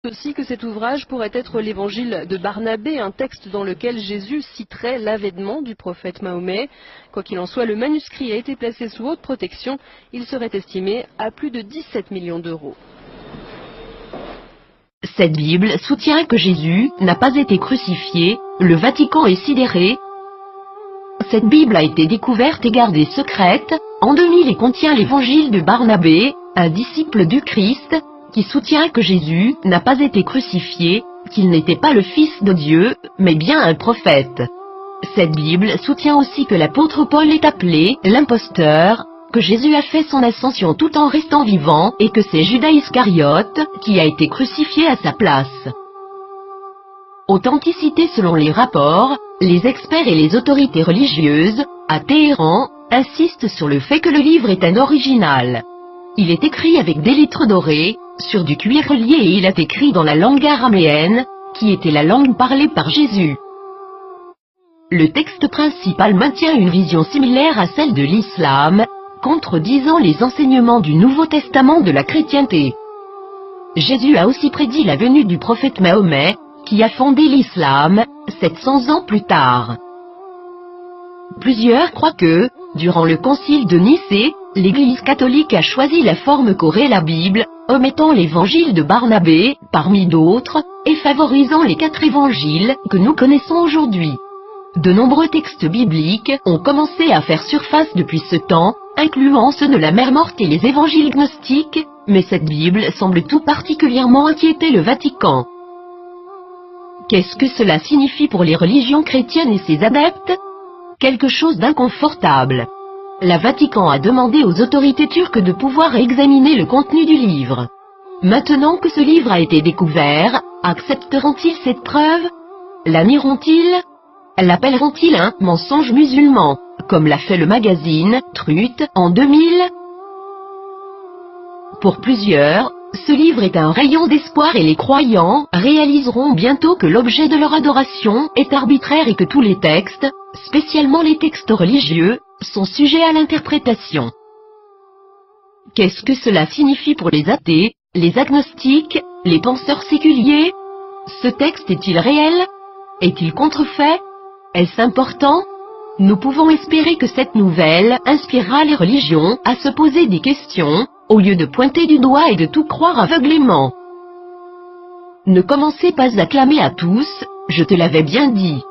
aussi que cet ouvrage pourrait être l'évangile de Barnabé, un texte dans lequel Jésus citerait l'avènement du prophète Mahomet. Quoi qu'il en soit, le manuscrit a été placé sous haute protection. Il serait estimé à plus de 17 millions d'euros. Cette Bible soutient que Jésus n'a pas été crucifié, le Vatican est sidéré. Cette Bible a été découverte et gardée secrète, en 2000 et contient l'évangile de Barnabé, un disciple du Christ, qui soutient que Jésus n'a pas été crucifié, qu'il n'était pas le Fils de Dieu, mais bien un prophète. Cette Bible soutient aussi que l'apôtre Paul est appelé l'imposteur, que Jésus a fait son ascension tout en restant vivant et que c'est Judas Iscariote qui a été crucifié à sa place. Authenticité selon les rapports, les experts et les autorités religieuses, à Téhéran, insistent sur le fait que le livre est un original. Il est écrit avec des lettres dorées, sur du cuir relié et il est écrit dans la langue araméenne, qui était la langue parlée par Jésus. Le texte principal maintient une vision similaire à celle de l'islam, contredisant les enseignements du Nouveau Testament de la chrétienté. Jésus a aussi prédit la venue du prophète Mahomet, qui a fondé l'islam, 700 ans plus tard. Plusieurs croient que, durant le concile de Nicée, l'Église catholique a choisi la forme qu'aurait la Bible, omettant l'évangile de Barnabé, parmi d'autres, et favorisant les 4 évangiles que nous connaissons aujourd'hui. De nombreux textes bibliques ont commencé à faire surface depuis ce temps, incluant ceux de la mer morte et les évangiles gnostiques, mais cette Bible semble tout particulièrement inquiéter le Vatican. Qu'est-ce que cela signifie pour les religions chrétiennes et ses adeptes? Quelque chose d'inconfortable. Le Vatican a demandé aux autorités turques de pouvoir examiner le contenu du livre. Maintenant que ce livre a été découvert, accepteront-ils cette preuve? La nieront-ils? L'appelleront-ils un mensonge musulman, comme l'a fait le magazine Truth en 2000? Pour plusieurs, ce livre est un rayon d'espoir et les croyants réaliseront bientôt que l'objet de leur adoration est arbitraire et que tous les textes, spécialement les textes religieux, sont sujets à l'interprétation. Qu'est-ce que cela signifie pour les athées, les agnostiques, les penseurs séculiers? Ce texte est-il réel? Est-il contrefait? Est-ce important? Nous pouvons espérer que cette nouvelle inspirera les religions à se poser des questions, au lieu de pointer du doigt et de tout croire aveuglément. Ne commencez pas à clamer à tous, je te l'avais bien dit.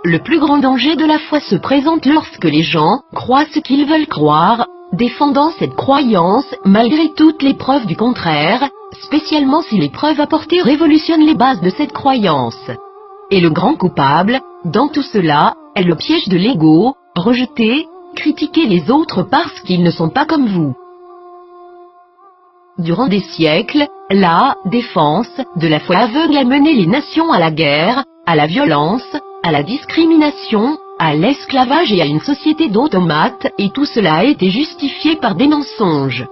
Le plus grand danger de la foi se présente lorsque les gens croient ce qu'ils veulent croire, défendant cette croyance malgré toutes les preuves du contraire, spécialement si les preuves apportées révolutionnent les bases de cette croyance. Et le grand coupable, dans tout cela, est le piège de l'ego, rejeter, critiquer les autres parce qu'ils ne sont pas comme vous. Durant des siècles, la défense de la foi aveugle a mené les nations à la guerre, à la violence, à la discrimination, à l'esclavage et à une société d'automates, et tout cela a été justifié par des mensonges.